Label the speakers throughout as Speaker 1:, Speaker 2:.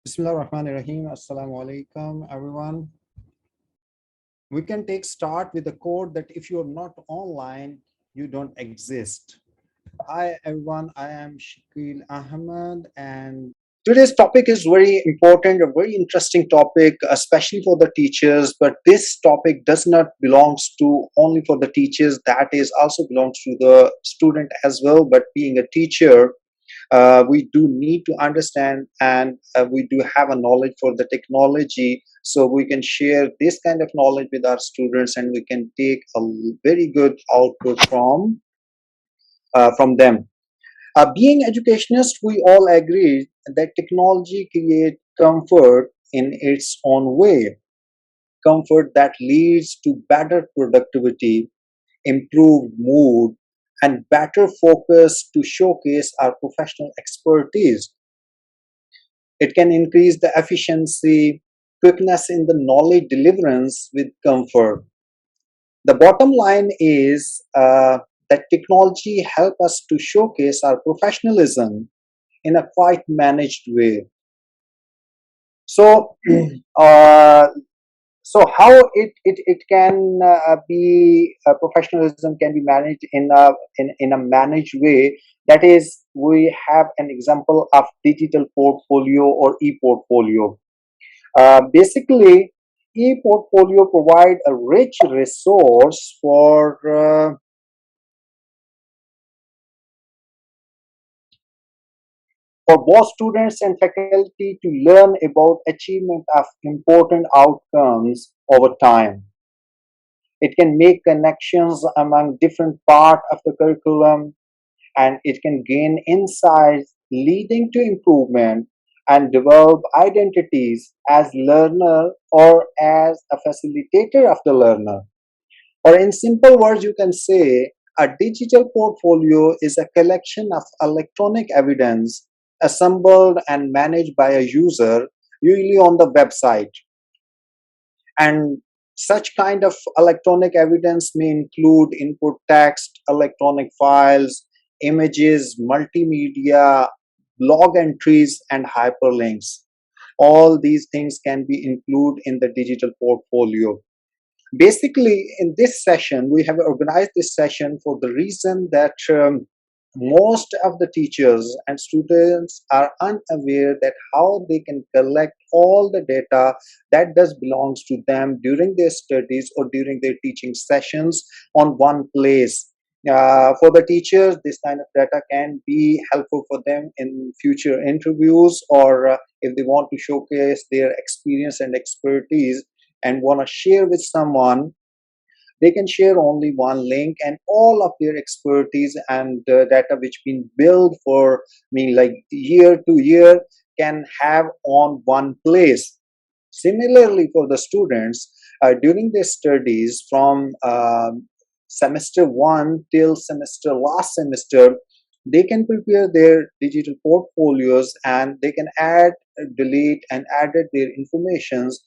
Speaker 1: Bismillahirrahmanirrahim. Assalamu alaikum, everyone. We can take start with the quote that if you're not online, you don't exist. Hi, everyone. I am Shakil Ahmed, and today's topic is very important, a very interesting topic, especially for the teachers. But this topic does not belongs to only for the teachers. That is also belongs to the student as well. But being a teacher, we do need to understand and we do have a knowledge for the technology, so we can share this kind of knowledge with our students and we can take a very good output from them. Being educationists, we all agree that technology creates comfort in its own way, comfort that leads to better productivity, improved mood, and better focus to showcase our professional expertise. It can increase the efficiency, quickness in the knowledge deliverance with comfort. The bottom line is that technology help us to showcase our professionalism in a quite managed way. So, uh, so how it can be professionalism can be managed in a managed way. That is, we have an example of digital portfolio or e-portfolio. Basically, e-portfolio provide a rich resource for both students and faculty to learn about achievement of important outcomes over time. It can make connections among different parts of the curriculum, and it can gain insights leading to improvement and develop identities as learner or as a facilitator of the learner. Or in simple words, you can say a digital portfolio is a collection of electronic evidence assembled and managed by a user, usually on the website. And such kind of electronic evidence may include input text, electronic files, images, multimedia, blog entries, and hyperlinks. All these things can be included in the digital portfolio. Basically, in this session, we have organized this session for the reason that most of the teachers and students are unaware that how they can collect all the data that does belongs to them during their studies or during their teaching sessions on one place. For the teachers, this kind of data can be helpful for them in future interviews, or if they want to showcase their experience and expertise and want to share with someone, they can share only one link and all of their expertise and data which been built for me like year to year can have on one place. Similarly, for the students, during their studies from semester 1 till semester last semester, they can prepare their digital portfolios and they can add, delete, and added their informations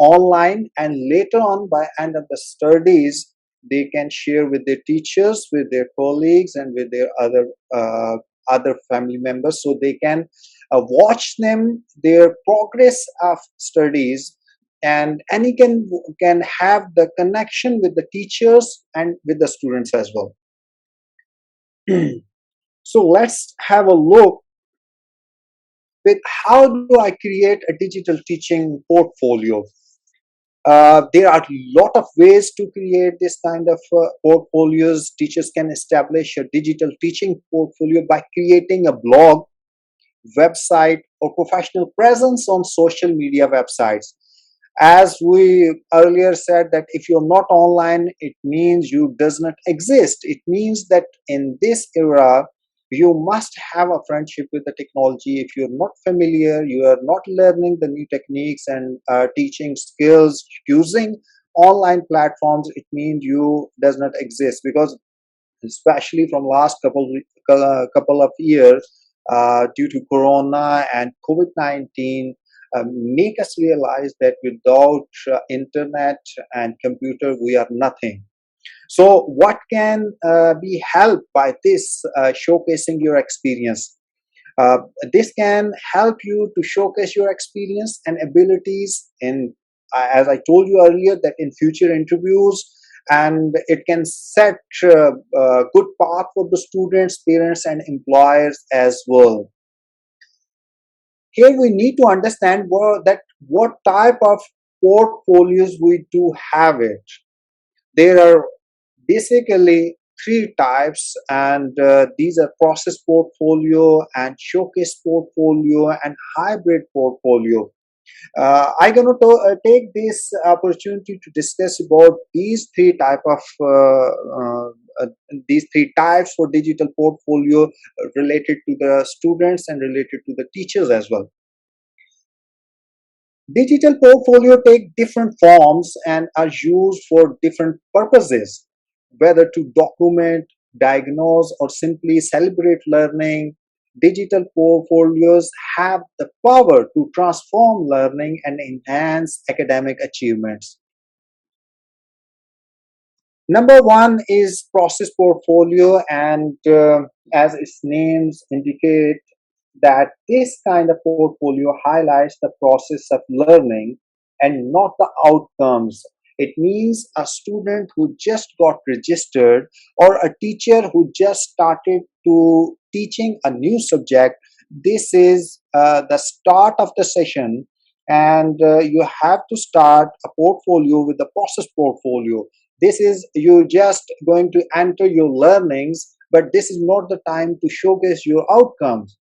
Speaker 1: online, and later on by end of the studies they can share with their teachers, with their colleagues, and with their other family members, so they can watch them their progress of studies, and any can have the connection with the teachers and with the students as well. So let's have a look with how do I create a digital teaching portfolio. There are a lot of ways to create this kind of portfolios. Teachers can establish a digital teaching portfolio by creating a blog, website, or professional presence on social media websites. As we earlier said, that if you're not online, it means you does not exist. It means that in this era, you must have a friendship with the technology. If you're not familiar, you are not learning the new techniques and teaching skills using online platforms, it means you does not exist. Because especially from last couple of years, due to Corona and COVID-19, make us realize that without internet and computer, we are nothing. So, what can be helped by this showcasing your experience? Uh, this can help you to showcase your experience and abilities in, as I told you earlier, that in future interviews, and it can set a good path for the students, parents, and employers as well. Here we need to understand what type of portfolios we do have it. There are basically three types, and these are process portfolio and showcase portfolio and hybrid portfolio. I'm going to take this opportunity to discuss about these three types for digital portfolio related to the students and related to the teachers as well. Digital portfolio take different forms and are used for different purposes, whether to document, diagnose, or simply celebrate learning. Digital portfolios have the power to transform learning and enhance academic achievements. Number one is process portfolio, and as its names indicate, that this kind of portfolio highlights the process of learning and not the outcomes. It means a student who just got registered or a teacher who just started to teaching a new subject. This is the start of the session, and you have to start a portfolio with the process portfolio. This is you just going to enter your learnings, but this is not the time to showcase your outcomes.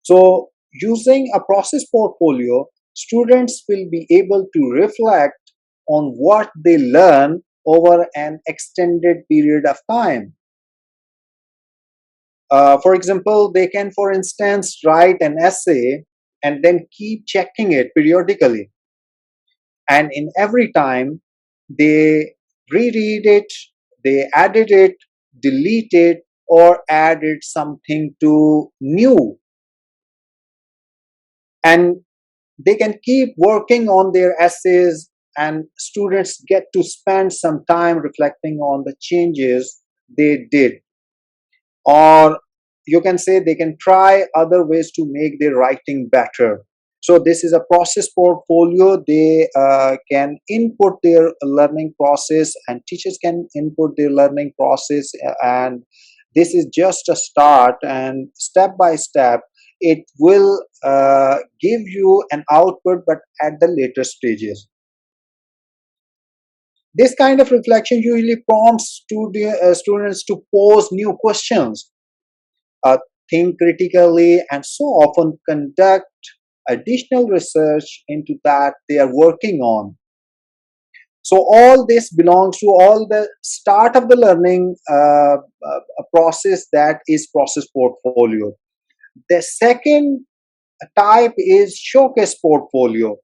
Speaker 1: So, using a process portfolio, students will be able to reflect on what they learn over an extended period of time. For example, they can, for instance, write an essay and then keep checking it periodically. And in every time, they reread it, they edit it, delete it, or added something to new. And they can keep working on their essays, and students get to spend some time reflecting on the changes they did. Or you can say they can try other ways to make their writing better. So this is a process portfolio. They can input their learning process, and teachers can input their learning process, and this is just a start, and step by step it will give you an output, but at the later stages. This kind of reflection usually prompts students to pose new questions, uh, think critically, and so often conduct additional research into that they are working on. So all this belongs to all the start of the learning process, that is process portfolio. The second type is showcase portfolio,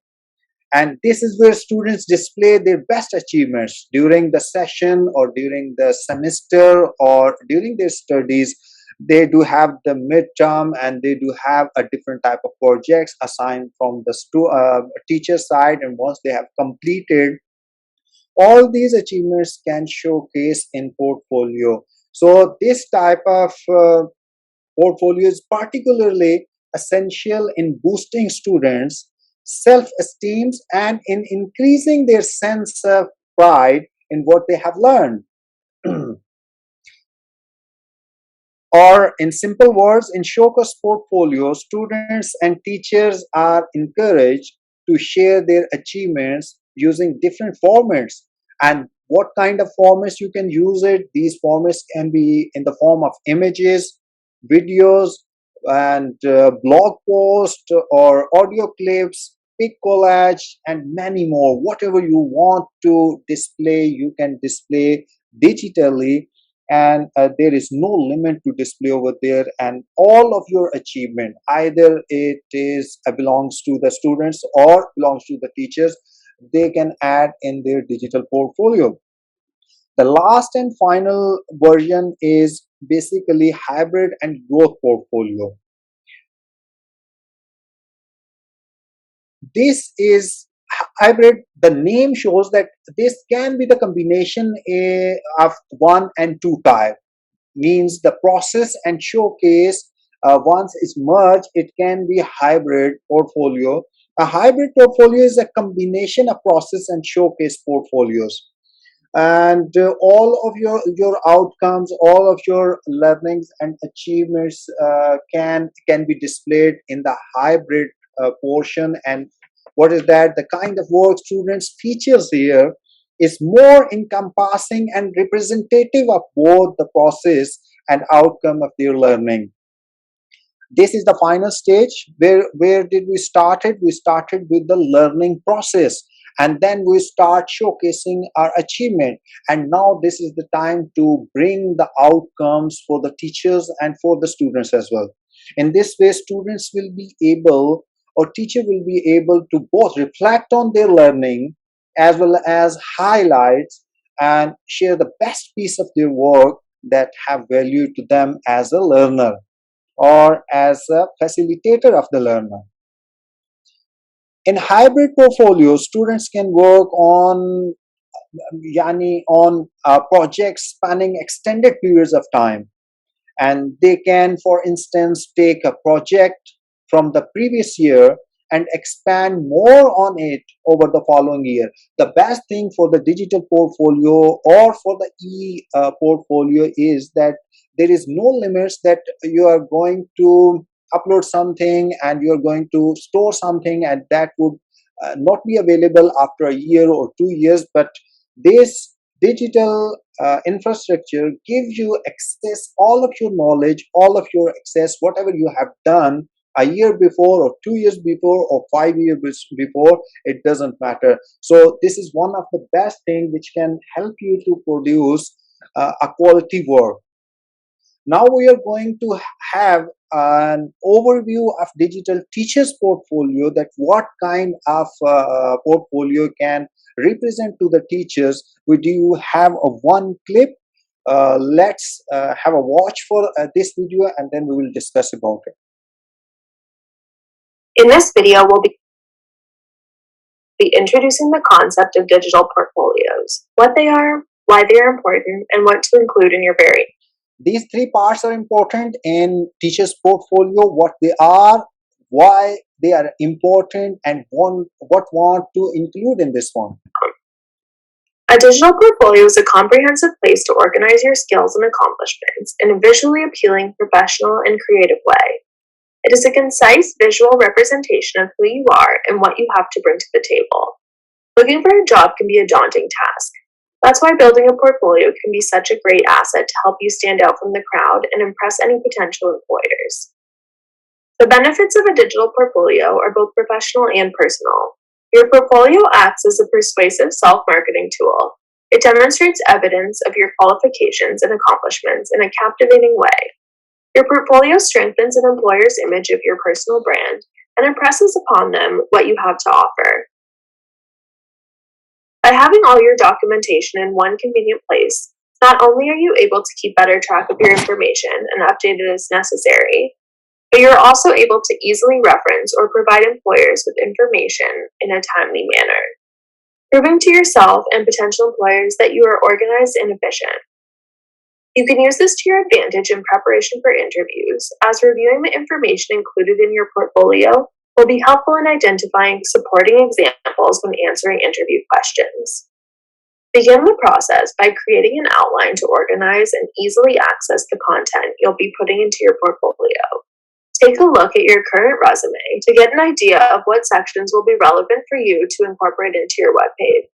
Speaker 1: and this is where students display their best achievements during the session or during the semester or during their studies. They do have the midterm, and they do have a different type of projects assigned from the teacher side, and once they have completed all these achievements can showcase in portfolio. So this type of portfolio is particularly essential in boosting students self-esteem and in increasing their sense of pride in what they have learned. Or in simple words, in showcase portfolio, students and teachers are encouraged to share their achievements using different formats. And what kind of formats you can use it? These formats can be in the form of images, videos, and blog posts or audio clips, pic collage, and many more. Whatever you want to display, you can display digitally, and there is no limit to display over there. And all of your achievement, either it is belongs to the students or belongs to the teachers, they can add in their digital portfolio. The last and final version is basically hybrid and growth portfolio. This is hybrid. The name shows that this can be the combination of one and two type, means the process and showcase Once it's merged, it can be a hybrid portfolio. A hybrid portfolio is a combination of process and showcase portfolios, and all of your outcomes, all of your learnings and achievements can be displayed in the hybrid portion. And what is that? The kind of work students features here is more encompassing and representative of both the process and outcome of their learning. This is the final stage. Where did we started? We started with the learning process, and then we start showcasing our achievement, and now this is the time to bring the outcomes for the teachers and for the students as well. In this way, students will be able, or teacher will be able to both reflect on their learning as well as highlights and share the best piece of their work that have value to them as a learner or as a facilitator of the learner. In hybrid portfolios, students can work on projects spanning extended periods of time, and they can, for instance, take a project from the previous year and expand more on it over the following year. The best thing for the digital portfolio or for the portfolio is that there is no limits that you are going to upload something and you are going to store something, and that would not be available after a year or 2 years. But this digital infrastructure gives you access all of your knowledge, all of your access, whatever you have done a year before or 2 years before or 5 years before, it doesn't matter. So this is one of the best things which can help you to produce a quality work. Now we are going to have an overview of digital teachers portfolio, that what kind of portfolio can represent to the teachers. We do have a one clip. Let's have a watch for this video, and then we will discuss about it.
Speaker 2: In this video, we'll be introducing the concept of digital portfolios, what they are, why they are important, and what to include in your very.
Speaker 1: These three parts are important in teachers portfolio: what they are, why they are important, and what want to include in this one.
Speaker 2: A digital portfolio is a comprehensive place to organize your skills and accomplishments in a visually appealing, professional, and creative way. It is a concise visual representation of who you are and what you have to bring to the table. Looking for a job can be a daunting task. That's why building a portfolio can be such a great asset to help you stand out from the crowd and impress any potential employers. The benefits of a digital portfolio are both professional and personal. Your portfolio acts as a persuasive self-marketing tool. It demonstrates evidence of your qualifications and accomplishments in a captivating way. Your portfolio strengthens an employer's image of your personal brand and impresses upon them what you have to offer. By having all your documentation in one convenient place, not only are you able to keep better track of your information and update it as necessary, but you're also able to easily reference or provide employers with information in a timely manner, proving to yourself and potential employers that you are organized and efficient. You can use this to your advantage in preparation for interviews, as reviewing the information included in your portfolio will be helpful in identifying supporting examples when answering interview questions. Begin the process by creating an outline to organize and easily access the content you'll be putting into your portfolio. Take a look at your current resume to get an idea of what sections will be relevant for you to incorporate into your webpage.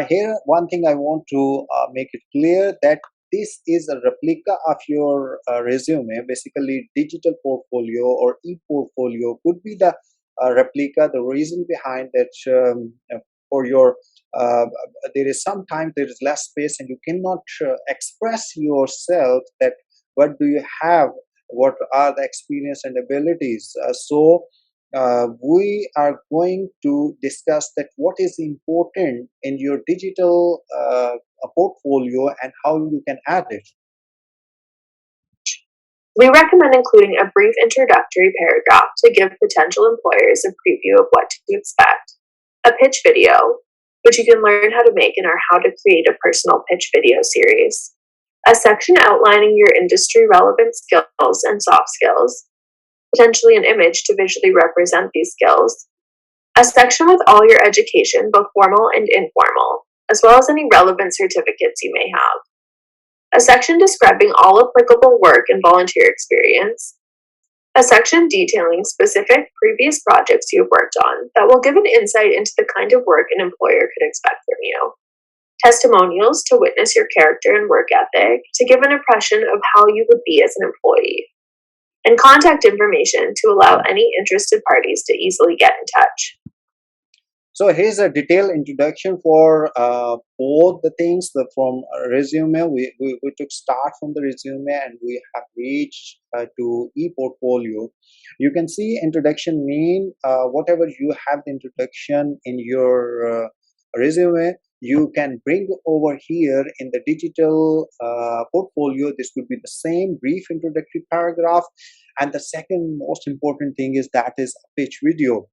Speaker 1: Here, one thing I want to make it clear that this is a replica of your resume. Basically, digital portfolio or e-portfolio could be the replica. The reason behind that, for your there is sometimes there is less space and you cannot express yourself that what do you have, what are the experience and abilities. We are going to discuss that what is important in your digital portfolio and how you can add it.
Speaker 2: We recommend including a brief introductory paragraph to give potential employers a preview of what to expect, a pitch video, which you can learn how to make in our How to Create a Personal Pitch video series, A section outlining your industry relevant skills and soft skills, potentially an image to visually represent these skills. A section with all your education, both formal and informal, as well as any relevant certificates you may have. A section describing all applicable work and volunteer experience. A section detailing specific previous projects you have worked on that will give an insight into the kind of work an employer could expect from you. Testimonials to witness your character and work ethic to give an impression of how you would be as an employee. And contact information to allow any interested parties to easily get in touch.
Speaker 1: So here's a detailed introduction for both the things. From resume, we took start from the resume and we have reached to e-portfolio. You can see introduction mean whatever you have the introduction in your resume, you can bring over here in the digital portfolio. This could be the same brief introductory paragraph. And the second most important thing is that is a pitch video.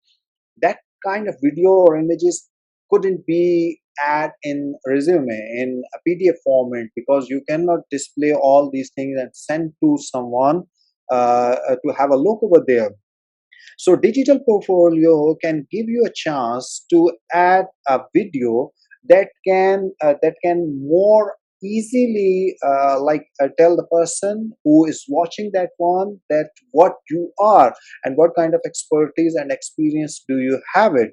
Speaker 1: That kind of video or images couldn't be add in resume in a PDF format, because you cannot display all these things and send to someone to have a look over there. So digital portfolio can give you a chance to add a video that can more easily tell the person who is watching that one that what you are and what kind of expertise and experience do you have it.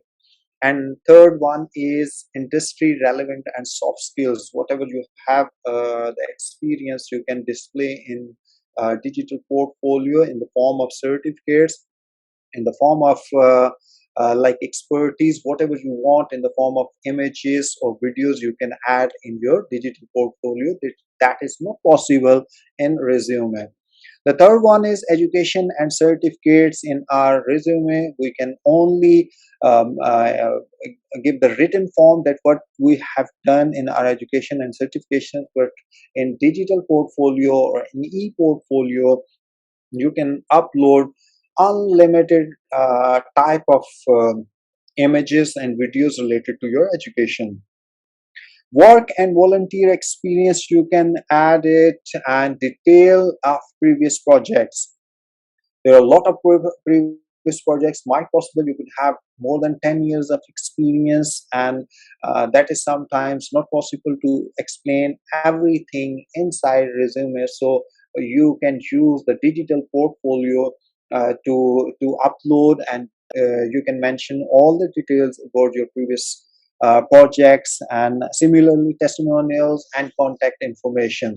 Speaker 1: And third one is industry relevant and soft skills. Whatever you have the experience you can display in digital portfolio in the form of certificates, in the form of like expertise, whatever you want in the form of images or videos you can add in your digital portfolio. That is not possible in resume. The third one is education and certificates. In our resume, we can only give the written form that what we have done in our education and certification, but in digital portfolio or in e-portfolio, you can upload unlimited type of images and videos related to your education. Work and volunteer experience, you can add it, and detail of previous projects. There are a lot of previous projects. Might possible you could have more than 10 years of experience, and that is sometimes not possible to explain everything inside resume. So you can use the digital portfolio to upload, and you can mention all the details about your previous projects, and similarly testimonials and contact information.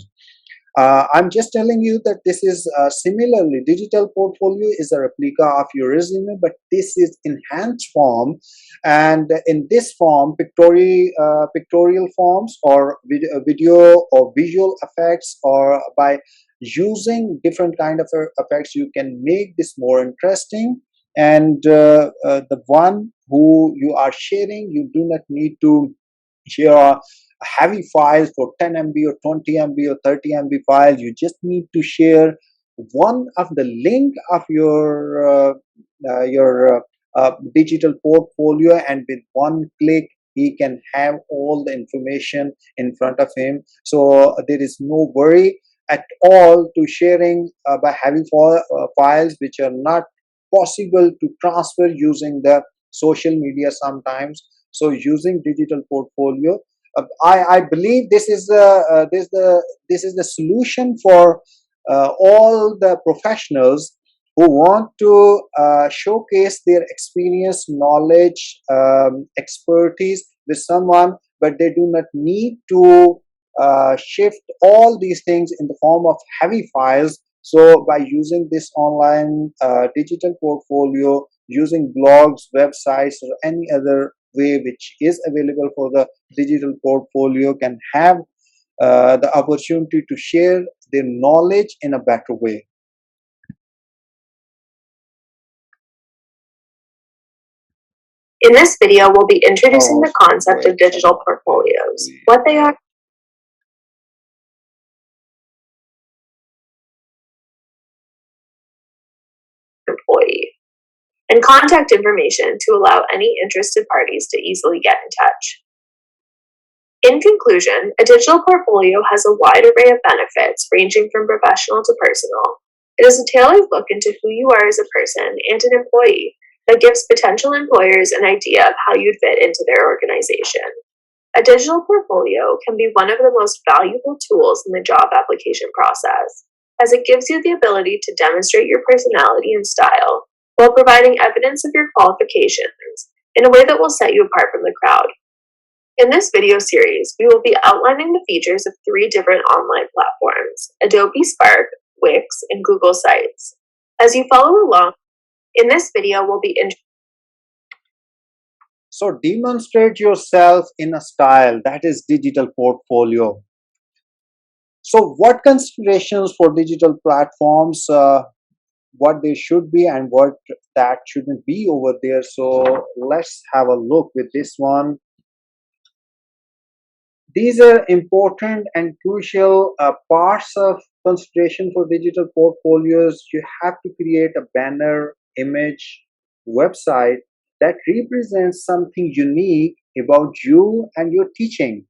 Speaker 1: I'm just telling you that this is similarly digital portfolio is a replica of your resume, but this is enhanced form, and in this form pictorial forms or video or visual effects, or by using different kind of effects you can make this more interesting. And the one who you are sharing, you do not need to share a heavy files for 10 MB or 20 MB or 30 MB files. You just need to share one of the link of your digital portfolio, and with one click he can have all the information in front of him. So there is no worry at all to sharing by having files which are not possible to transfer using the social media sometimes. So using digital portfolio, I believe this is the solution for all the professionals who want to showcase their experience, knowledge, expertise with someone, but they do not need to shift all these things in the form of heavy files. So by using this online digital portfolio, using blogs, websites, or any other way which is available for the digital portfolio, can have the opportunity to share their knowledge in a better way.
Speaker 2: In this video, we'll be introducing the
Speaker 1: Oh,
Speaker 2: concept of
Speaker 1: wait,
Speaker 2: digital portfolios, what they are, employee, and contact information to allow any interested parties to easily get in touch. In conclusion, a digital portfolio has a wide array of benefits ranging from professional to personal. It is a tailored look into who you are as a person and an employee that gives potential employers an idea of how you'd fit into their organization. A digital portfolio can be one of the most valuable tools in the job application process, as it gives you the ability to demonstrate your personality and style while providing evidence of your qualifications in a way that will set you apart from the crowd. In this video series, we will be outlining the features of three different online platforms: Adobe Spark, Wix, and Google Sites. As you follow along, in this video, we'll be
Speaker 1: So demonstrate yourself in a style that is digital portfolio. So what considerations for digital platforms, what they should be and what that shouldn't be over there. So let's have a look with this one. These are important and crucial parts of consideration for digital portfolios. You have to create a banner, image, website that represents something unique about you and your teaching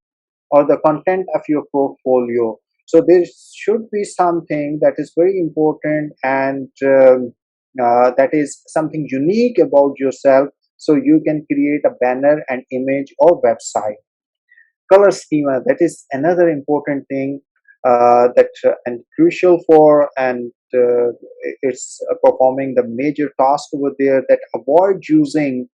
Speaker 1: or the content of your portfolio. So there should be something that is very important and that is something unique about yourself, so you can create a banner, an image, or website. Color schema, that is another important thing that and crucial for, and it's performing the major task over there, that avoid using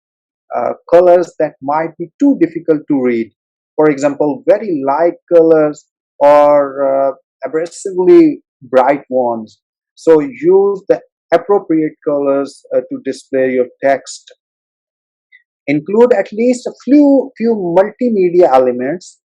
Speaker 1: colors that might be too difficult to read. For example, very light colors or aggressively bright ones. So use the appropriate colors to display your text. Include at least a few multimedia elements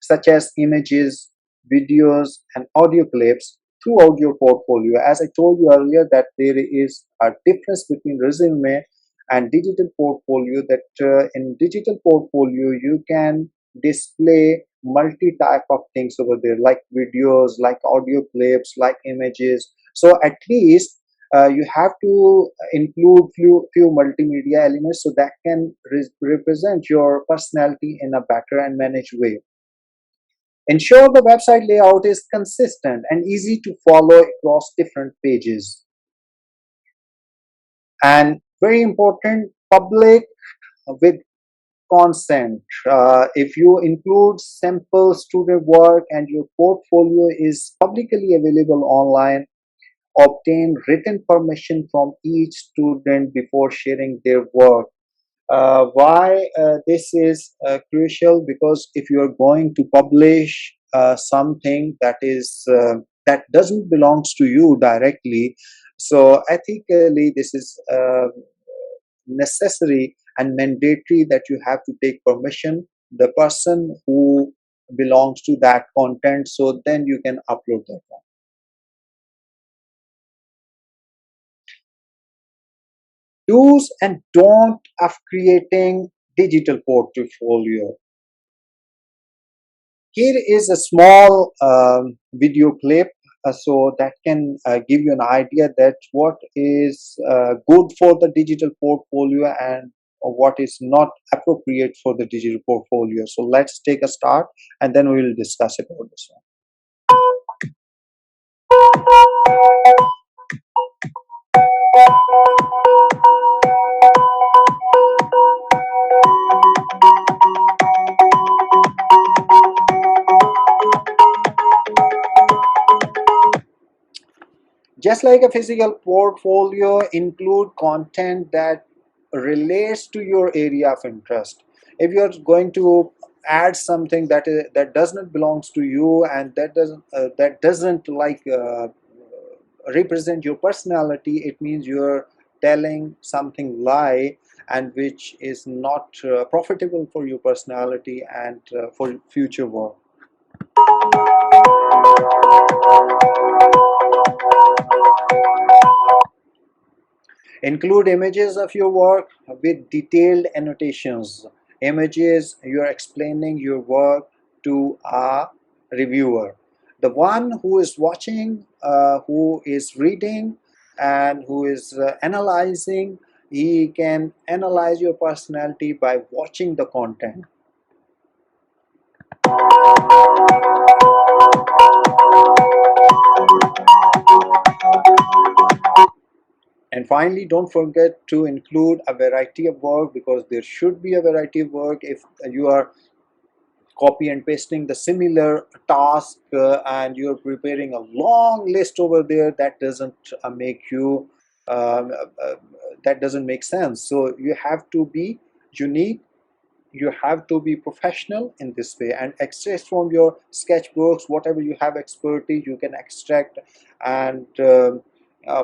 Speaker 1: such as images, videos, and audio clips throughout your portfolio. As I told you earlier, that there is a difference between resume and digital portfolio, that in digital portfolio you can display multi type of things over there, like videos, like audio clips, like images. So at least you have to include few multimedia elements, so that can represent your personality in a better and managed way. Ensure the website layout is consistent and easy to follow across different pages. And very important, public with consent. If you include sample student work and your portfolio is publicly available online, obtain written permission from each student before sharing their work. Why this is crucial? Because if you are going to publish something that doesn't belongs to you directly, so ethically this is necessary and mandatory that you have to take permission the person who belongs to that content, so then you can upload that one. Do's and don't of creating digital portfolio. Here is a small video clip, so that can give you an idea that what is good for the digital portfolio and what is not appropriate for the digital portfolio. So let's take a start and then we will discuss about this one. Just like a physical portfolio, include content that relates to your area of interest. If you're going to add something that does not belongs to you and that doesn't like represent your personality, it means you're telling something lie and which is not profitable for your personality and for future work. Include images of your work with detailed annotations. Images, you're explaining your work to a reviewer. The one who is watching, who is reading, and who is analyzing, he can analyze your personality by watching the content. And finally, don't forget to include a variety of work, because there should be a variety of work. If you are copy and pasting the similar task and you're preparing a long list over there, that doesn't make you um, uh, uh, that doesn't make sense. So you have to be unique, you have to be professional in this way, and extract from your sketchbooks whatever you have expertise you can extract. And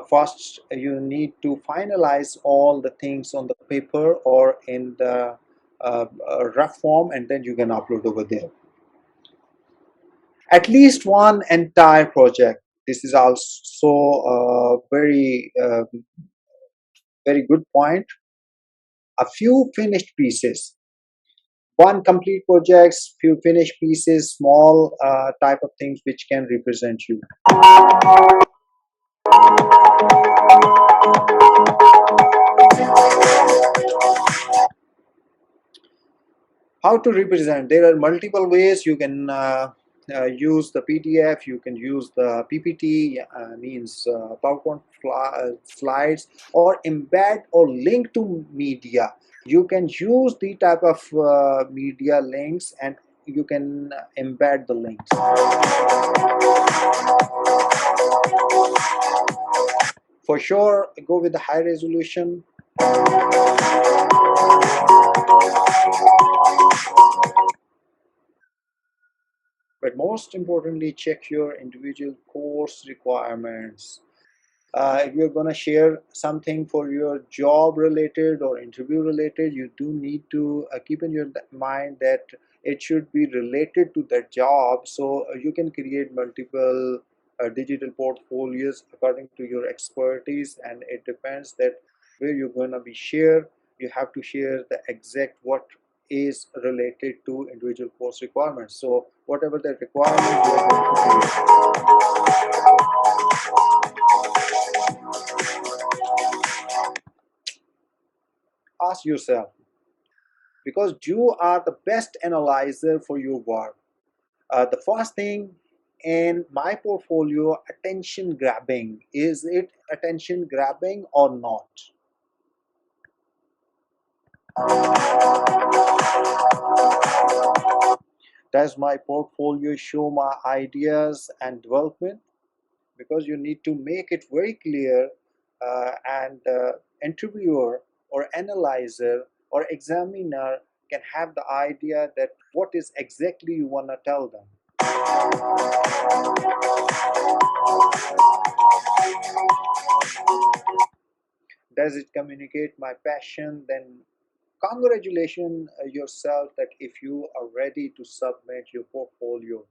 Speaker 1: first you need to finalize all the things on the paper or in the rough form, and then you can upload over there at least one entire project. This is also a very good point. A few finished pieces, one complete projects, few finished pieces, small type of things which can represent you. How to represent? There are multiple ways. You can use the PDF, you can use the PPT, means PowerPoint slides, or embed or link to media. You can use the type of media links, and you can embed the links. For sure, go with the high resolution. But most importantly, check your individual course requirements. If you're going to share something for your job related or interview related, you do need to keep in your mind that it should be related to that job. So you can create multiple digital portfolios according to your expertise, and it depends that where you're going to be share. You have to share the exact what is related to individual course requirements. So whatever the requirement you are going to create. Ask yourself, because you are the best analyzer for your work. The first thing in my portfolio, attention grabbing. Is it attention grabbing or not? Does my portfolio show my ideas and development? Because you need to make it very clear, and interviewer or analyzer or examiner can have the idea that what is exactly you want to tell them. Does it communicate my passion? Then congratulations yourself that if you are ready to submit your portfolio.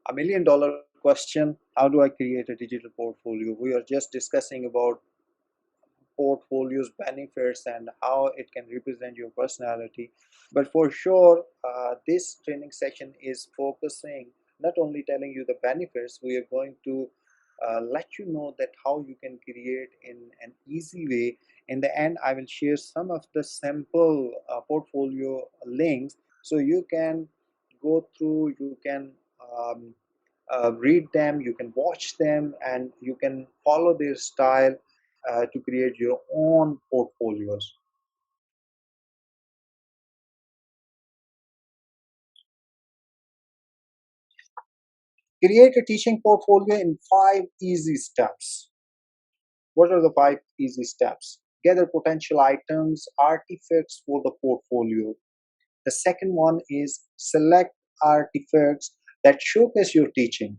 Speaker 1: $1 million question: how do I create a digital portfolio? We are just discussing about portfolios benefits and how it can represent your personality, but for sure this training session is focusing not only telling you the benefits. We are going to let you know that how you can create in an easy way. In the end, I will share some of the sample portfolio links, so you can go through, you can read them, you can watch them, and you can follow their style to create your own portfolios. Create a teaching portfolio in 5 easy steps. What are the 5 easy steps? Gather potential items, artifacts for the portfolio. The second one is select artifacts that showcase your teaching.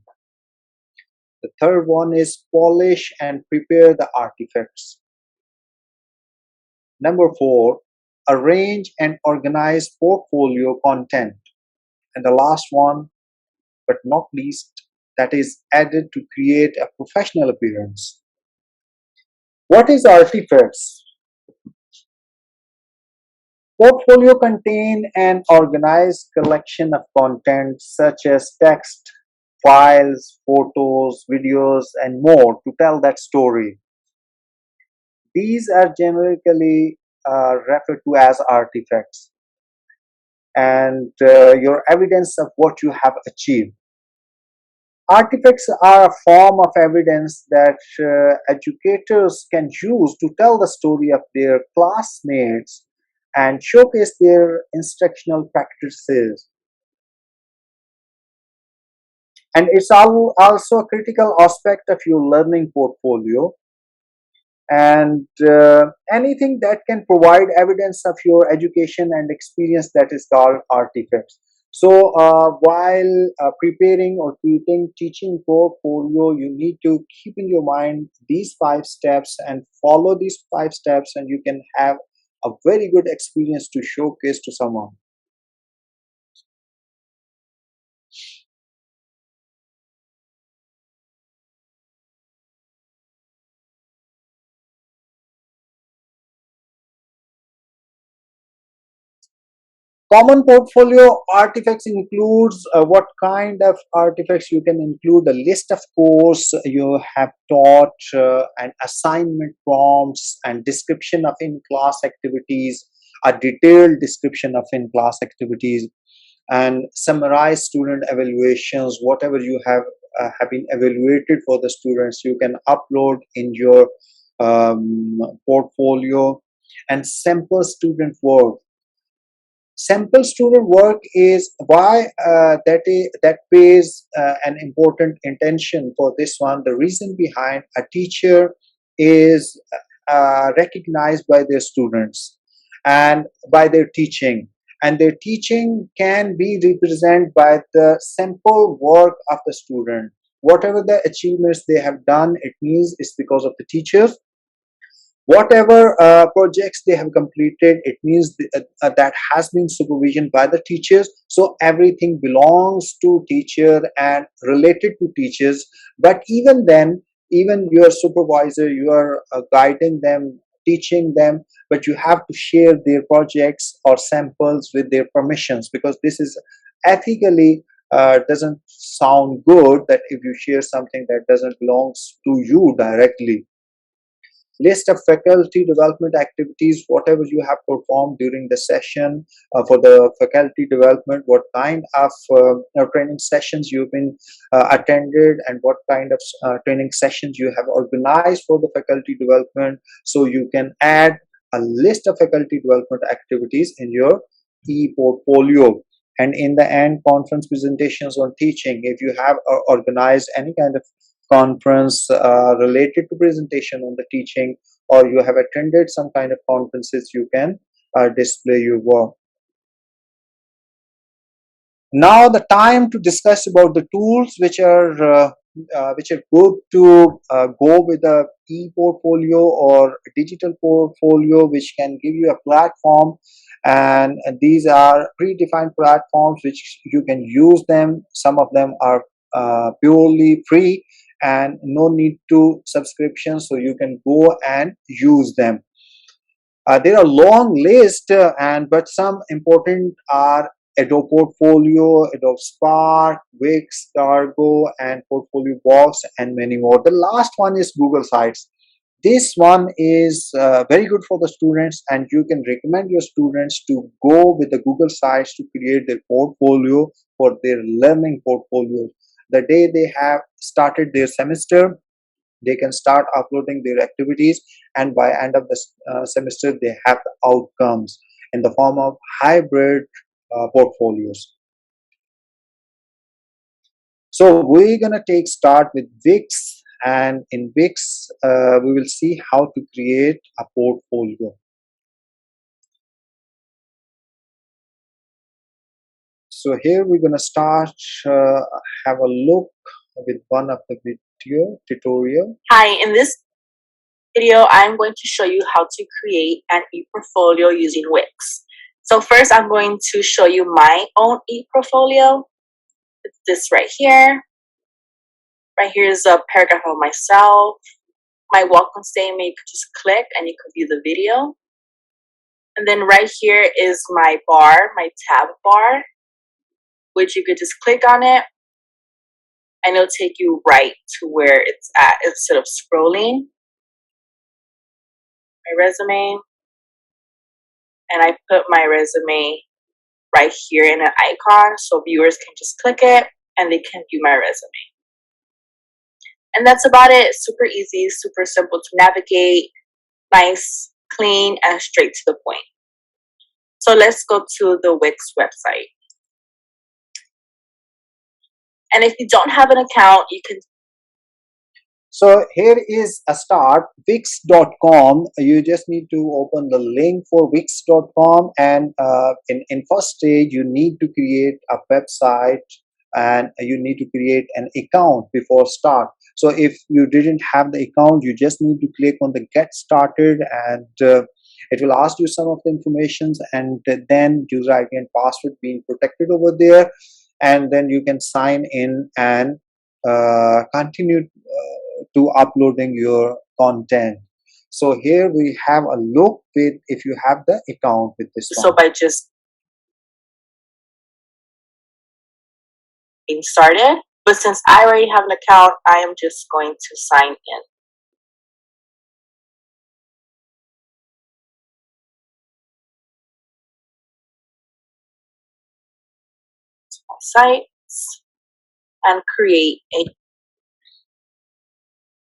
Speaker 1: The third one is polish and prepare the artifacts. Number 4, arrange and organize portfolio content. And the last one, but not least, that is added to create a professional appearance. What is artifacts? Portfolio contain an organized collection of content such as text, files, photos, videos, and more to tell that story. These are generically referred to as artifacts, and your evidence of what you have achieved. Artifacts are a form of evidence that educators can use to tell the story of their classmates and showcase their instructional practices. And it's also a critical aspect of your learning portfolio, and anything that can provide evidence of your education and experience, that is called artifacts. So while preparing or creating teaching portfolio, you need to keep in your mind these 5 steps and follow these 5 steps, and you can have a very good experience to showcase to someone. Common portfolio artifacts includes what kind of artifacts you can include: a list of course you have taught, and assignment prompts, and description of in-class activities, a detailed description of in-class activities, and summarize student evaluations. Whatever you have been evaluated for the students, you can upload in your portfolio. And sample student work. Sample student work is why that pays an important intention for this one. The reason behind: a teacher is recognized by their students and by their teaching, and their teaching can be represented by the sample work of the student. Whatever the achievements they have done, it means it's because of the teachers. Whatever projects they have completed, it means that has been supervision by the teachers. So everything belongs to teacher and related to teachers. But even then, even your supervisor, you are guiding them, teaching them, but you have to share their projects or samples with their permissions, because this is ethically doesn't sound good that if you share something that doesn't belongs to you directly. List of faculty development activities, whatever you have performed during the session for the faculty development, what kind of training sessions you've been attended, and what kind of training sessions you have organized for the faculty development. So you can add a list of faculty development activities in your e-portfolio. And in the end, conference presentations on teaching. If you have organized any kind of conference related to presentation on the teaching, or you have attended some kind of conferences, you can display your work. Now the time to discuss about the tools which are good to go with a e-portfolio or digital portfolio, which can give you a platform. And these are predefined platforms which you can use them. Some of them are purely free and no need to subscription, so you can go and use them. There are long list, and but some important are Adobe Portfolio, Adobe Spark, Wix, Cargo, and Portfolio Box, and many more. The last one is Google Sites. This one is very good for the students, and you can recommend your students to go with the Google Sites to create their portfolio for their learning portfolios. The day they have started their semester, they can start uploading their activities, and by end of the semester they have the outcomes in the form of hybrid portfolios. So we're gonna take start with Wix, and in Wix we will see how to create a portfolio. So here we're gonna start, have a look with one of the video tutorial.
Speaker 2: Hi, in this video, I'm going to show you how to create an e-portfolio using Wix. So first, I'm going to show you my own e-portfolio. It's this right here. Right here is a paragraph of myself. My welcome statement, you could just click and you could view the video. And then right here is my bar, my tab bar, which you could just click on it.
Speaker 3: and it'll take you right to where it's at instead of scrolling. My resume, and I put my resume right here in an icon so viewers can just click it and they can view my resume. And that's about it. Super easy, super simple to navigate, nice, clean, and straight to the point. So let's go to the Wix website. And if you don't have an account, you can.
Speaker 1: So here is a start, wix.com. You just need to open the link for wix.com, and in first stage you need to create a website and you need to create an account before start. So if you didn't have the account, you just need to click on the get started, and it will ask you some of the informations, and then user ID and password being protected over there, and then you can sign in and continue to uploading your content. So here we have a look with if you have the account with this one.
Speaker 3: So by just being started, but since I already have an account, I am just going to sign in. Sites and create a.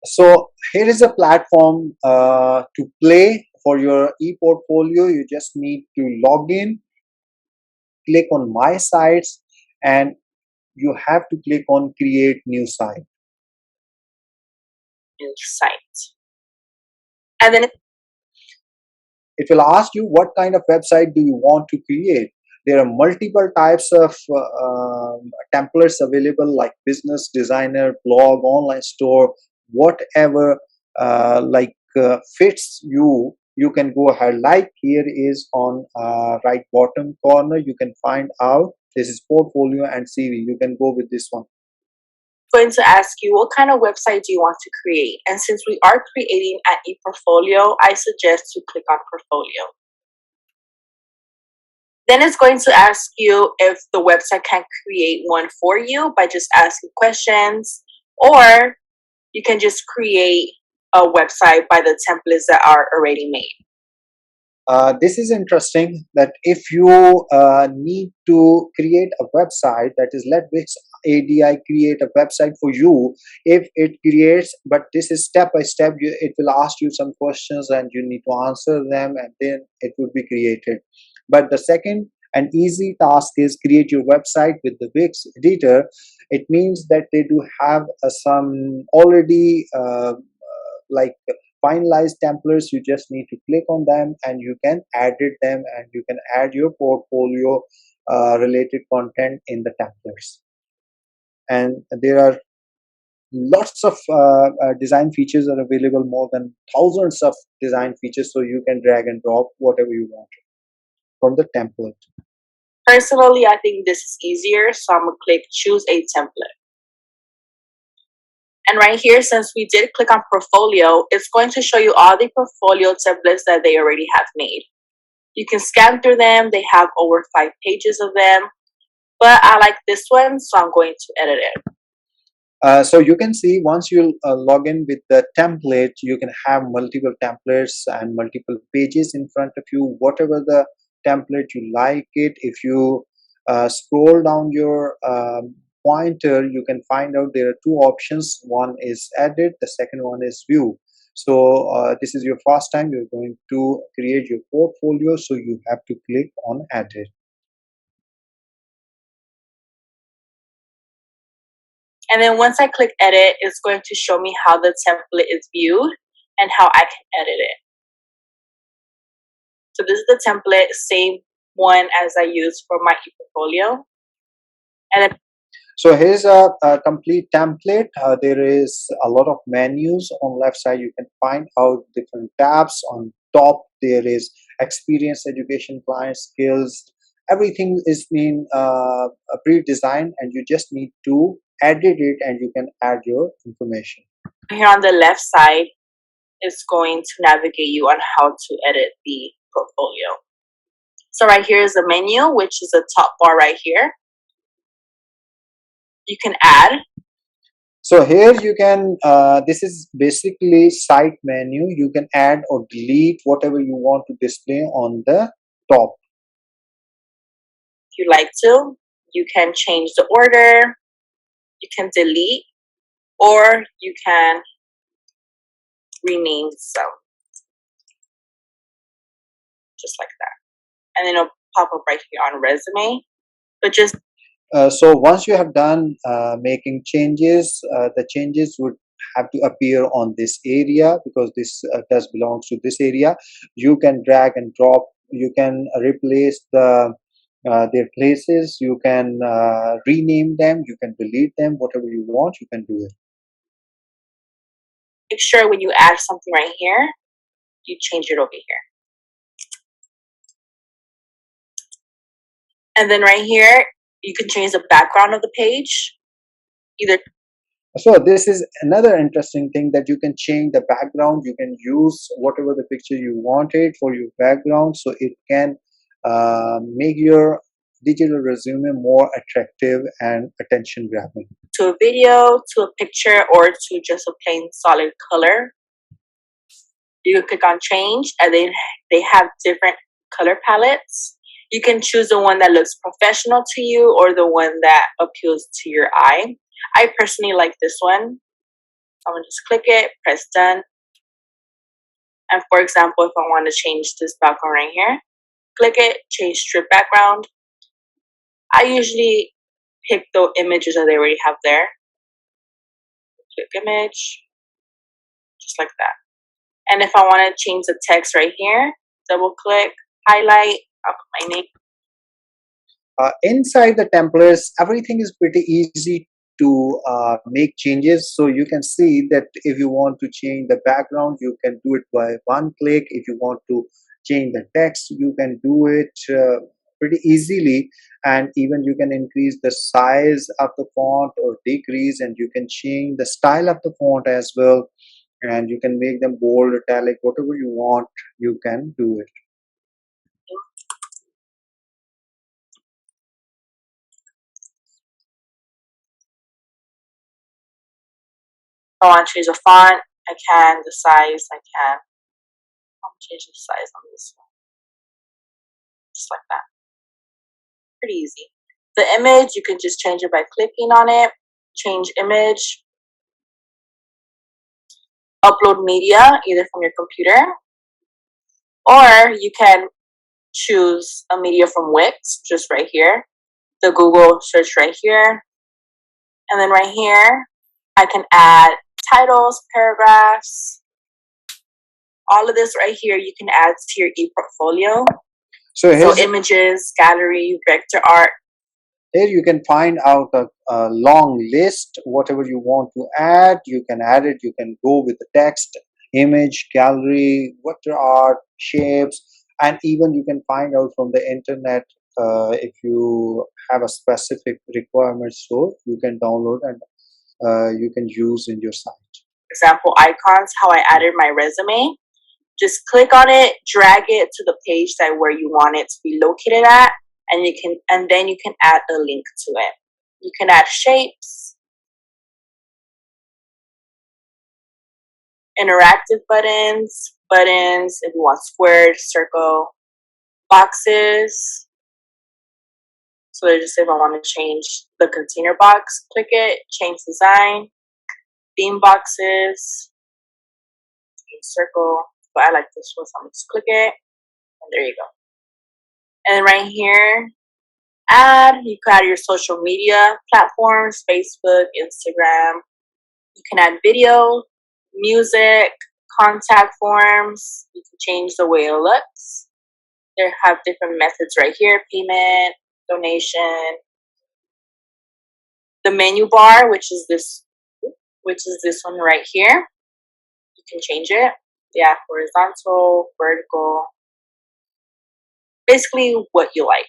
Speaker 1: So here is a platform to play for your e-portfolio. You just need to log in, click on my sites, and you have to click on create new site.
Speaker 3: New site. And then
Speaker 1: it will ask you what kind of website do you want to create. There are multiple types of templates available, like business designer, blog, online store, whatever fits you. You can go ahead. Like here is on right bottom corner, you can find out this is portfolio and CV. You can go with this one.
Speaker 3: Going to ask you what kind of website do you want to create, and since we are creating an e-portfolio, I suggest to click on portfolio. Then it's going to ask you if the website can create one for you by just asking questions, or you can just create a website by the templates that are already made.
Speaker 1: This is interesting that if you need to create a website, that is, let Wix ADI create a website for you. If it creates, but this is step by step, it will ask you some questions and you need to answer them, and then it will be created. But the second and easy task is create your website with the Wix editor. It means that they do have some already finalized templates. You just need to click on them and you can edit them, and you can add your portfolio related content in the templates. And there are lots of design features are available, more than thousands of design features, so you can drag and drop whatever you want from the template.
Speaker 3: Personally, I think this is easier, so I'm going to click choose a template. And right here, since we did click on portfolio, it's going to show you all the portfolio templates that they already have made. You can scan through them. They have over 5 pages of them, but I like this one, so I'm going to edit it.
Speaker 1: So you can see once you log in with the template, you can have multiple templates and multiple pages in front of you, whatever the template you like it. If you scroll down your pointer, you can find out there are 2 options. One is edit, the second one is view. So this is your first time you're going to create your portfolio, so you have to click on edit.
Speaker 3: And then once I click edit, it's going to show me how the template is viewed and how I can edit it. So this is the template, same one as I used for my e-portfolio. And then
Speaker 1: so here's a complete template. There is a lot of menus on left side. You can find out different tabs. On top there is experience, education, client, skills. Everything is being pre-designed, and you just need to edit it and you can add your information.
Speaker 3: Here on the left side is going to navigate you on how to edit the portfolio. So right here is the menu, which is the top bar right here. You can add.
Speaker 1: So here you can, this is basically site menu. You can add or delete whatever you want to display on the top.
Speaker 3: If you like to, you can change the order, you can delete, or you can rename some, just like that. And then it'll pop up right here on resume. But just
Speaker 1: So once you have done making changes, the changes would have to appear on this area, because this does belongs to this area. You can drag and drop. You can replace their places. You can rename them. You can delete them. Whatever you want, you can do it.
Speaker 3: make sure when you add something right here, you change it over here. And then right here, you can change the background of the page. Either
Speaker 1: So this is another interesting thing, that you can change the background. You can use whatever the picture you wanted for your background, so it can make your digital resume more attractive and attention grabbing.
Speaker 3: to a video, to a picture, or to just a plain solid color. You can click on change, and then they have different color palettes. You can choose the one that looks professional to you or the one that appeals to your eye. I personally like this one. I'm gonna just click it, press done. And for example, if I want to change this background right here, click it, change strip background. I usually pick the images that they already have there. Click image, just like that. And if I want to change the text right here, double click, highlight, I'll put my name.
Speaker 1: Inside the templates, everything is pretty easy to make changes. So you can see that if you want to change the background, you can do it by one click. If you want to change the text, you can do it pretty easily. And even you can increase the size of the font or decrease, and you can change the style of the font as well. And you can make them bold, italic, whatever you want, you can do it.
Speaker 3: If I want to change the font, I can. The size, I can. I'll change the size on this one. Just like that. Pretty easy. The image, you can just change it by clicking on it. Change image. Upload media, either from your computer, or you can choose a media from Wix, just right here. The Google search right here. And then right here, I can add titles, paragraphs. All of this right here, you can add to your e-portfolio.
Speaker 1: So
Speaker 3: So images, gallery, vector art.
Speaker 1: Here you can find out a long list, whatever you want to add, you can add it. You can go with the text, image, gallery, vector art, shapes, and even you can find out from the internet if you have a specific requirement. So you can download and you can use in your site.
Speaker 3: Example icons, how I added my resume. Just click on it, drag it to the page that where you want it to be located at, and then you can add a link to it. You can add shapes, interactive buttons if you want square, circle, boxes. So just if I want to change the container box, click it, change design, theme boxes, circle. But I like this one, so I'm just click it, and there you go. And right here, you can add your social media platforms, Facebook, Instagram. You can add video, music, contact forms. You can change the way it looks. They have different methods right here: payment, donation. The menu bar, which is this one right here. You can change it. Yeah, horizontal, vertical. Basically what you like.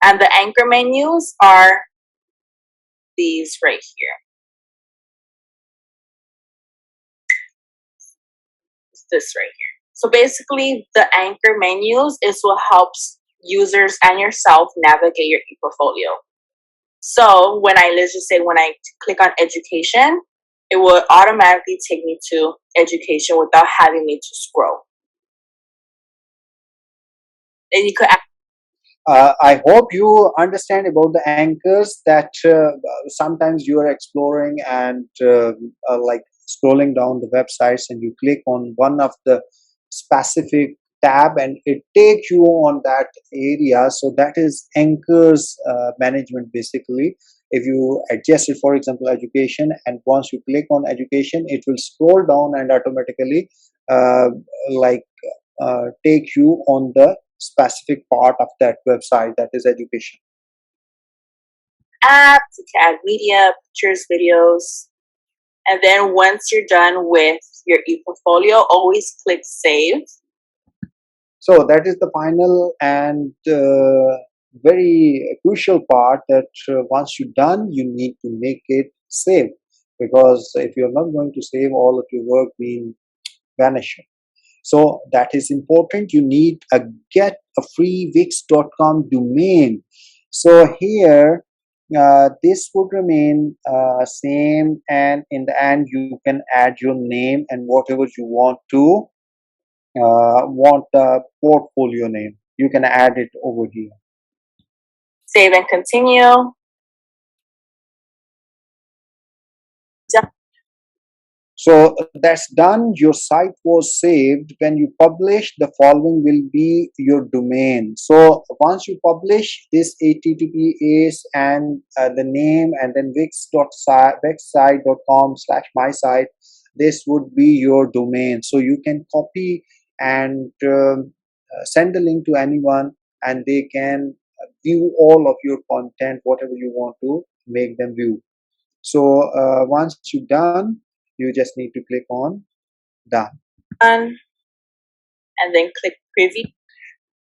Speaker 3: And the anchor menus are these right here. It's this right here. So basically the anchor menus is what helps users and yourself navigate your e-portfolio. So when let's just say when I click on education, it will automatically take me to education without having me to scroll. And you could
Speaker 1: I hope you understand about the anchors that sometimes you are exploring and like scrolling down the websites and you click on one of the specific tab and it takes you on that area. So that is anchors management basically. If you adjust it, for example, education, and once you click on education, it will scroll down and automatically uh, like take you on the specific part of that website, that is education.
Speaker 3: apps, you can add media, pictures, videos. And then once you're done with your e-portfolio, always click save.
Speaker 1: So that is the final and very crucial part, that once you're done, you need to make it save, because if you're not going to save, all of your work being vanishing. So that is important. You need a get a free wix.com domain. So here, this would remain same, and in the end, you can add your name and whatever you want the portfolio name. You can add it over here.
Speaker 3: Save and continue. Done.
Speaker 1: So that's done. Your site was saved. When you publish, the following will be your domain. So once you publish this HTTPS and the name, and then wixsite.com/my site, this would be your domain. So you can copy and send the link to anyone, and they can view all of your content, whatever you want to make them view. So once you're done, you just need to click on done.
Speaker 3: And then click preview.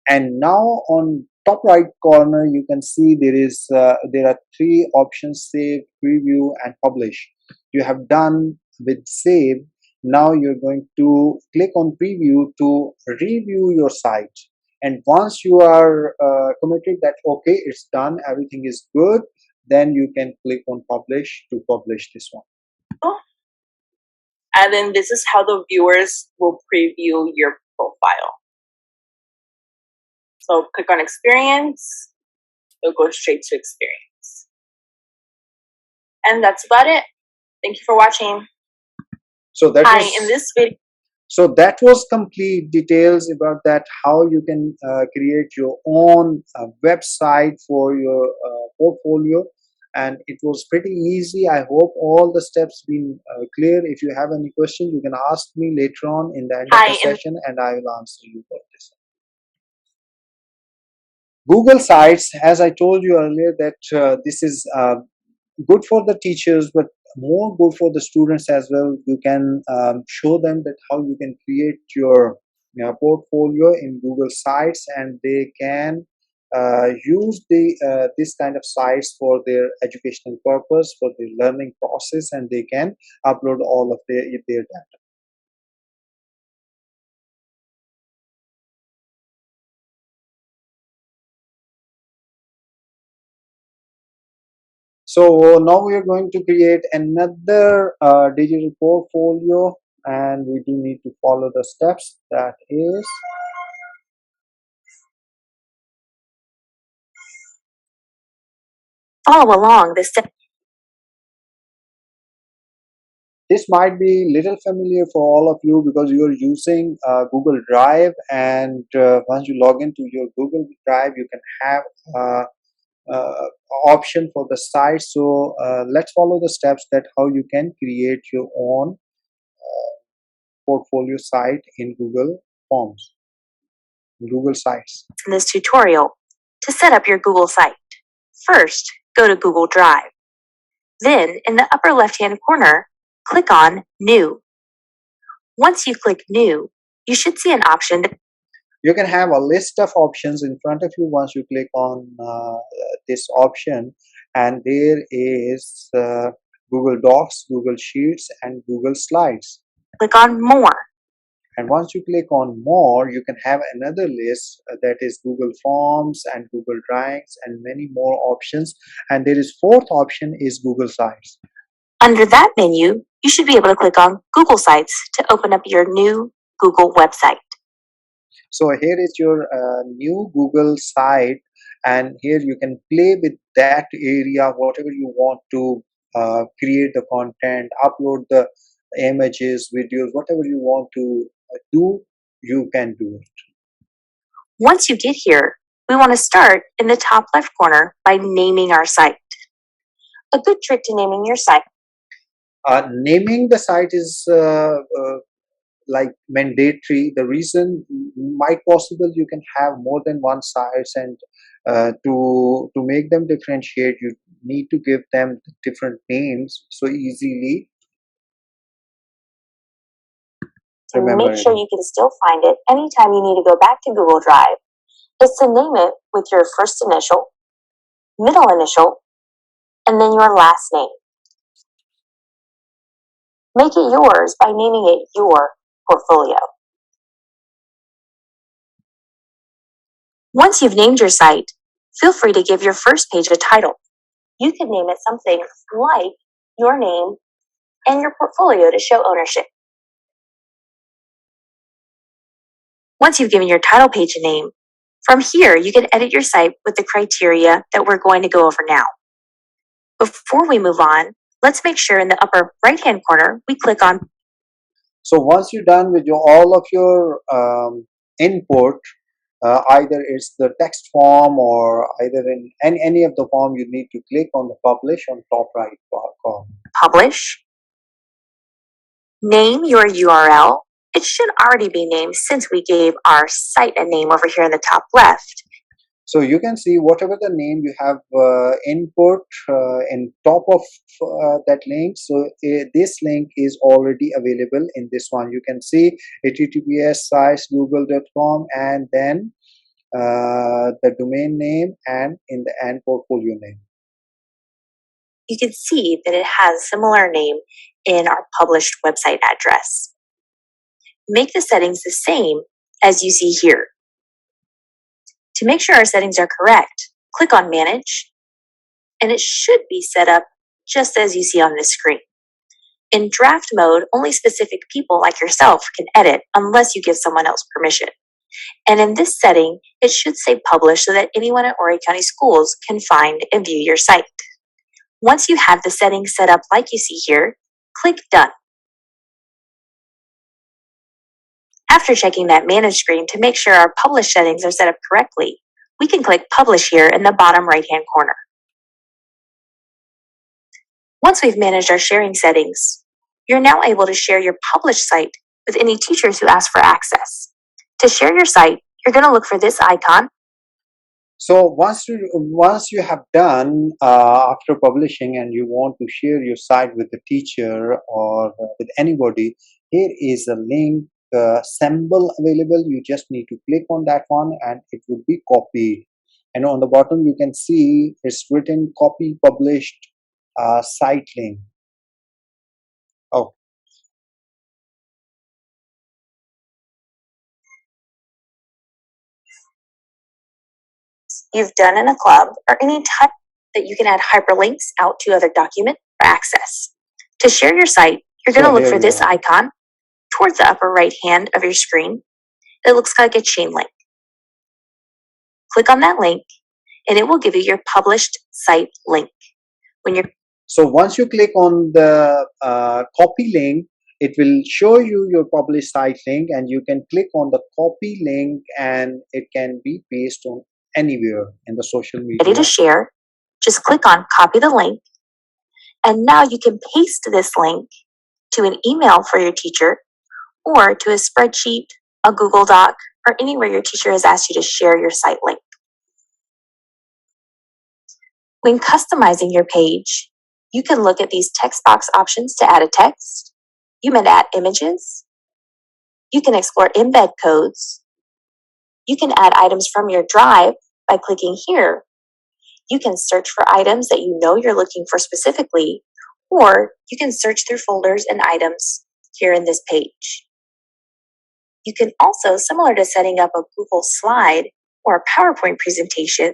Speaker 1: And now on top right corner, you can see there are three options: save, preview, and publish. You have done with save. Now you're going to click on preview to review your site. And once you are committed that okay, it's done, everything is good, then you can click on publish to publish this one.
Speaker 3: And then this is how the viewers will preview your profile. So click on experience, it'll go straight to experience. And that's about it. Thank you for watching.
Speaker 1: So that
Speaker 3: Hi,
Speaker 1: was
Speaker 3: in this video.
Speaker 1: So that was complete details about that, how you can create your own website for your portfolio, and it was pretty easy. I hope all the steps been clear. If you have any questions, you can ask me later on in the end of the session, and I will answer you for this. Google Sites, as I told you earlier, that this is good for the teachers, but more good for the students as well. You can show them that how you can create your portfolio in Google Sites, and they can use this kind of sites for their educational purpose, for their learning process, and they can upload all of their data. So now we are going to create another digital portfolio, and we do need to follow the steps. That is,
Speaker 3: Follow along the step.
Speaker 1: this might be little familiar for all of you because you are using Google Drive, and once you log into your Google Drive, you can have uh, option for the site. So let's follow the steps that how you can create your own portfolio site in Google Forms, Google Sites.
Speaker 2: In this tutorial, to set up your Google site, first go to Google Drive. Then, in the upper left-hand corner, click on New. Once you click New, you should see an option that
Speaker 1: You can have a list of options in front of you once you click on this option, and there is Google Docs, Google Sheets, and Google Slides.
Speaker 2: click on More.
Speaker 1: And once you click on more, you can have another list that is Google Forms and Google Drives and many more options. And there is fourth option is Google Sites.
Speaker 2: Under that menu, you should be able to click on Google Sites to open up your new Google website.
Speaker 1: So here is your new Google site, and here you can play with that area, whatever you want to create the content, upload the images, videos, whatever you want to do, you can do it.
Speaker 2: Once you get here, we want to start in the top left corner by naming our site. A good trick to naming your site.
Speaker 1: Naming the site is like mandatory. The reason might possible you can have more than one sites, and to make them differentiate, you need to give them different names so easily. Remember,
Speaker 2: Make sure you can still find it anytime you need to go back to Google Drive is to name it with your first initial, middle initial, and then your last name. Make it yours by naming it your portfolio. Once you've named your site, feel free to give your first page a title. You could name it something like your name and your portfolio to show ownership. Once you've given your title page a name, from here you can edit your site with the criteria that we're going to go over now. Before we move on, let's make sure in the upper right-hand corner we click on.
Speaker 1: so once you're done with all of your input, either it's the text form or either in any of the form, you need to click on the publish on top right corner.
Speaker 2: Publish. Name your URL. It should already be named since we gave our site a name over here in the top left.
Speaker 1: So you can see whatever the name you have input in top of that link. So this link is already available in this one. You can see https://google.com and then the domain name and in the end portfolio name.
Speaker 2: You can see that it has a similar name in our published website address. Make the settings the same as you see here. To make sure our settings are correct, click on Manage, and it should be set up just as you see on this screen. In draft mode, only specific people like yourself can edit unless you give someone else permission. And in this setting, it should say Publish so that anyone at Horry County Schools can find and view your site. Once you have the settings set up like you see here, click Done. After checking that Manage screen to make sure our published settings are set up correctly, we can click Publish here in the bottom right-hand corner. Once we've managed our sharing settings, you're now able to share your published site with any teachers who ask for access. To share your site, you're going to look for this icon.
Speaker 1: So once you have done after publishing and you want to share your site with the teacher or with anybody, here is a link symbol available. You just need to click on that one and it would be copied. And on the bottom you can see it's written copy published site link. Oh.
Speaker 2: You've done in a club or any type that you can add hyperlinks out to other documents for access. To share your site, you're going to look for this icon towards the upper right hand of your screen. It looks like a chain link. Click on that link and it will give you your published site link.
Speaker 1: So once you click on the copy link, it will show you your published site link and you can click on the copy link and it can be pasted on anywhere in the social media.
Speaker 2: Ready to share, just click on copy the link and now you can paste this link to an email for your teacher or to a spreadsheet, a Google Doc, or anywhere your teacher has asked you to share your site link. When customizing your page, you can look at these text box options to add a text. You can add images. You can explore embed codes. You can add items from your drive by clicking here. You can search for items that you know you're looking for specifically, or you can search through folders and items here in this page. You can also, similar to setting up a Google slide or a PowerPoint presentation.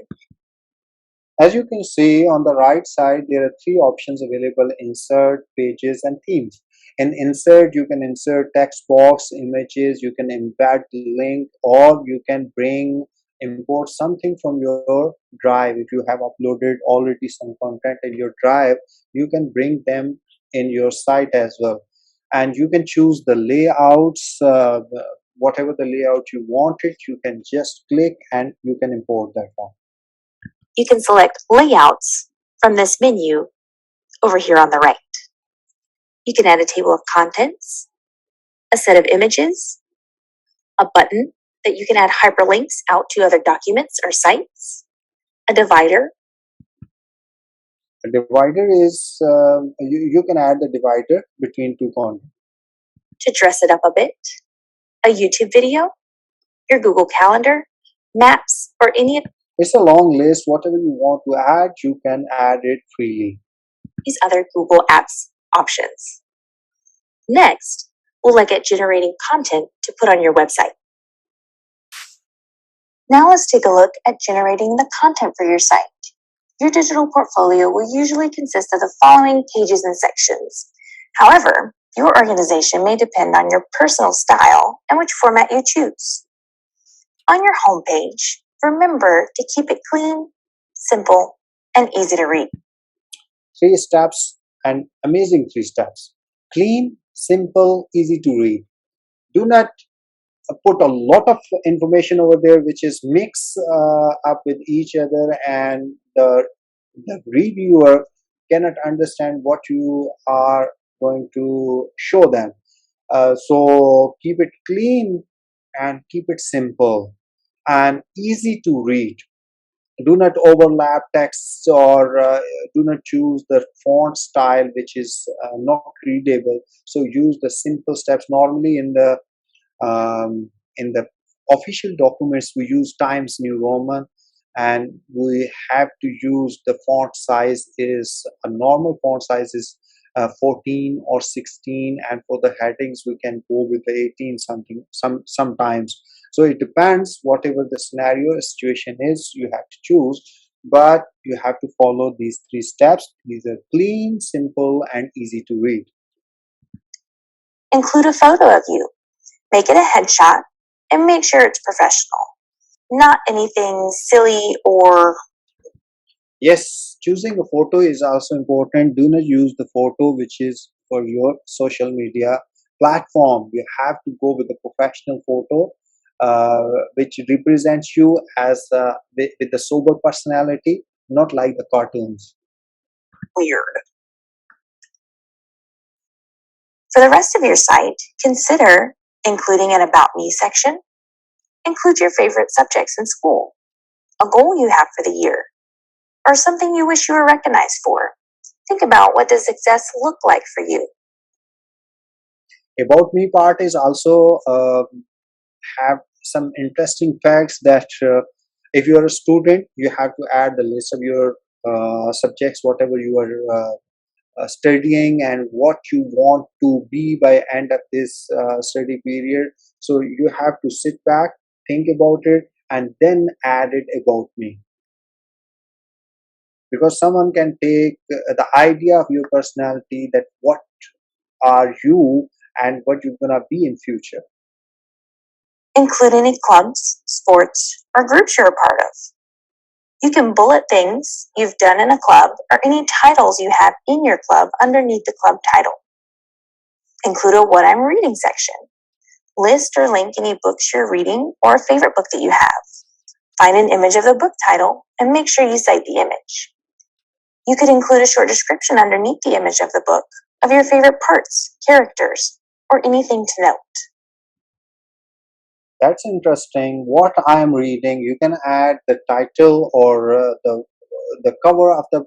Speaker 1: As you can see on the right side, there are three options available: insert, pages, and themes. In insert, you can insert text box, images, you can embed the link, or you can import something from your drive. If you have uploaded already some content in your drive, you can bring them in your site as well. And you can choose the layouts, whatever the layout you want it, you can just click and you can import that one.
Speaker 2: You can select layouts from this menu over here on the right. You can add a table of contents, a set of images, a button that you can add hyperlinks out to other documents or sites, a divider.
Speaker 1: A divider is, you can add the divider between two content.
Speaker 2: To dress it up a bit, a YouTube video, your Google Calendar, maps, or any of
Speaker 1: It's a long list. Whatever you want to add, you can add it freely.
Speaker 2: these other Google Apps options. Next, we'll look at generating content to put on your website. Now let's take a look at generating the content for your site. Your digital portfolio will usually consist of the following pages and sections. However, your organization may depend on your personal style and which format you choose. On your homepage, remember to keep it clean, simple, and easy to read.
Speaker 1: 3 steps, and amazing 3 steps. Clean, simple, easy to read. Do not put a lot of information over there which is mixed up with each other, and the reviewer cannot understand what you are going to show them. So keep it clean and keep it simple and easy to read. Do not overlap texts, or do not choose the font style which is not readable. So use the simple steps. Normally in the official documents we use Times New Roman, and we have to use the font size is a normal font size is 14 or 16, and for the headings we can go with the 18 something sometimes. So it depends, whatever the scenario situation is, you have to choose, but you have to follow these 3 steps. These are clean, simple, and easy to read.
Speaker 2: Include a photo of you. Make it a headshot and make sure it's professional. Not anything silly or...
Speaker 1: Yes, choosing a photo is also important. Do not use the photo which is for your social media platform. You have to go with a professional photo which represents you as with a sober personality, not like the cartoons.
Speaker 2: weird. For the rest of your site, consider including an About Me section. Include your favorite subjects in school, a goal you have for the year, or something you wish you were recognized for. Think about, what does success look like for you?
Speaker 1: About Me part is also have some interesting facts that if you are a student, you have to add the list of your subjects, whatever you are studying and what you want to be by end of this study period. So you have to sit back, think about it, and then add it about me, because someone can take the idea of your personality, that what are you and what you're gonna be in future.
Speaker 2: Include any clubs, sports, or groups you're a part of. You can bullet things you've done in a club or any titles you have in your club underneath the club title. Include a What I'm Reading section. List or link any books you're reading or a favorite book that you have. Find an image of the book title and make sure you cite the image. You could include a short description underneath the image of the book of your favorite parts, characters, or anything to note.
Speaker 1: That's interesting. What I am reading, you can add the title or the cover of the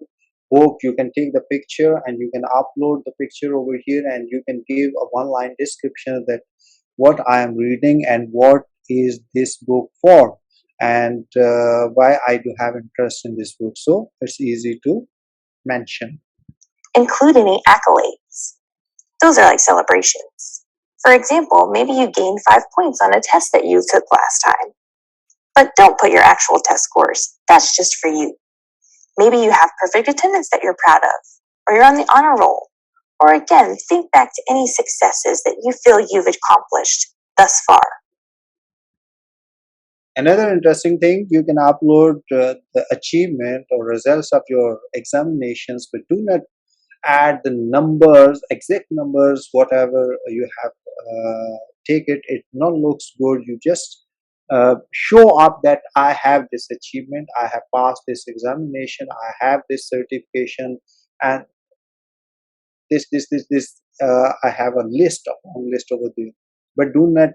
Speaker 1: book. You can take the picture and you can upload the picture over here, and you can give a one-line description that what I am reading and what is this book for, and why I do have interest in this book. So it's easy to mention.
Speaker 2: Include any accolades. Those are like celebrations. For example, maybe you gained 5 points on a test that you took last time. But don't put your actual test scores. That's just for you. Maybe you have perfect attendance that you're proud of, or you're on the honor roll. Or again, think back to any successes that you feel you've accomplished thus far.
Speaker 1: Another interesting thing, you can upload the achievement or results of your examinations, but do not add the numbers, exact numbers, whatever you have take it. It not looks good. You just show up that I have this achievement, I have passed this examination, I have this certification, and this. I have a list, a long list over there. But do not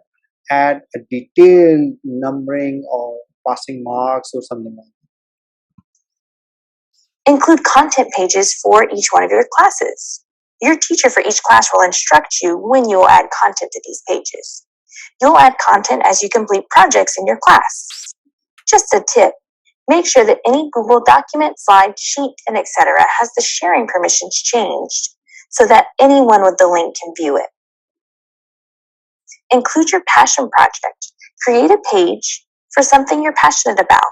Speaker 1: add a detailed numbering or passing marks or something like that.
Speaker 2: Include content pages for each one of your classes. Your teacher for each class will instruct you when you will add content to these pages. You'll add content as you complete projects in your class. Just a tip, make sure that any Google document, slide, sheet, and etc. has the sharing permissions changed so that anyone with the link can view it. Include your passion project. Create a page for something you're passionate about.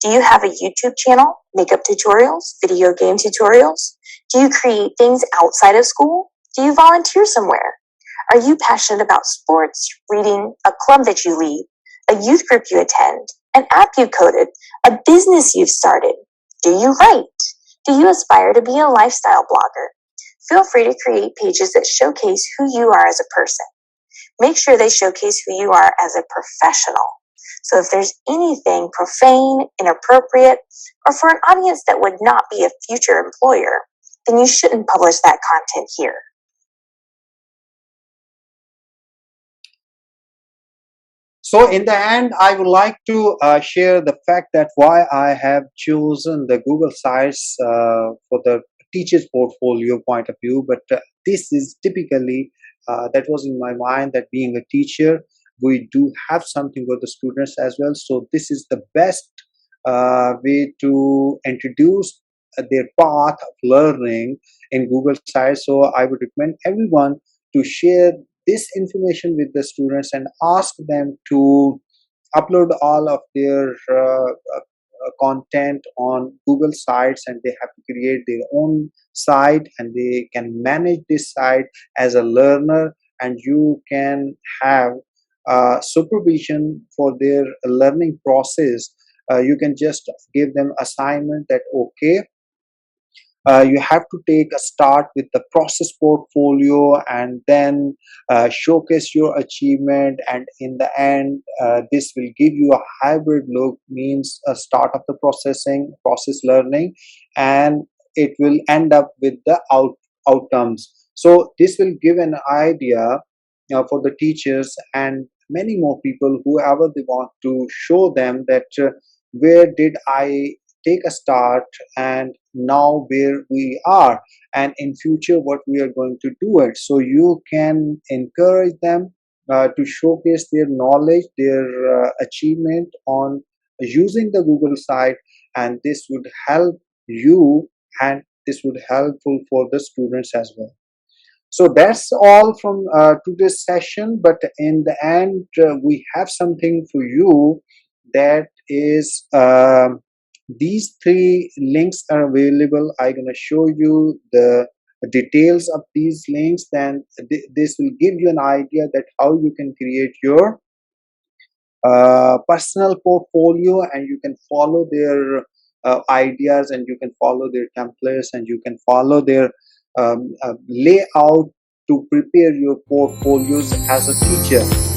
Speaker 2: Do you have a YouTube channel, makeup tutorials, video game tutorials? Do you create things outside of school? Do you volunteer somewhere? Are you passionate about sports, reading, a club that you lead, a youth group you attend, an app you coded, a business you've started? Do you write? Do you aspire to be a lifestyle blogger? Feel free to create pages that showcase who you are as a person. Make sure they showcase who you are as a professional. So if there's anything profane, inappropriate, or for an audience that would not be a future employer, then you shouldn't publish that content here.
Speaker 1: So in the end, I would like to share the fact that why I have chosen the Google Sites for the teacher's portfolio point of view. But this is typically, that was in my mind, that being a teacher, we do have something for the students as well. So this is the best way to introduce their path of learning in Google Sites. So I would recommend everyone to share this information with the students and ask them to upload all of their content on Google Sites, and they have to create their own site, and they can manage this site as a learner, and you can have supervision for their learning process. You can just give them assignment that okay, you have to take a start with the process portfolio and then showcase your achievement, and in the end this will give you a hybrid look, means a start of the process learning, and it will end up with the outcomes. So this will give an idea for the teachers and many more people, whoever they want to show them that where did I take a start and now where we are, and in future what we are going to do it. So you can encourage them to showcase their knowledge, their achievement on using the Google site, and this would help you, and this would helpful for the students as well. So that's all from today's session, but in the end we have something for you, that is these 3 links are available. I'm going to show you the details of these links, then this will give you an idea that how you can create your personal portfolio, and you can follow their ideas, and you can follow their templates, and you can follow their layout to prepare your portfolios as a teacher.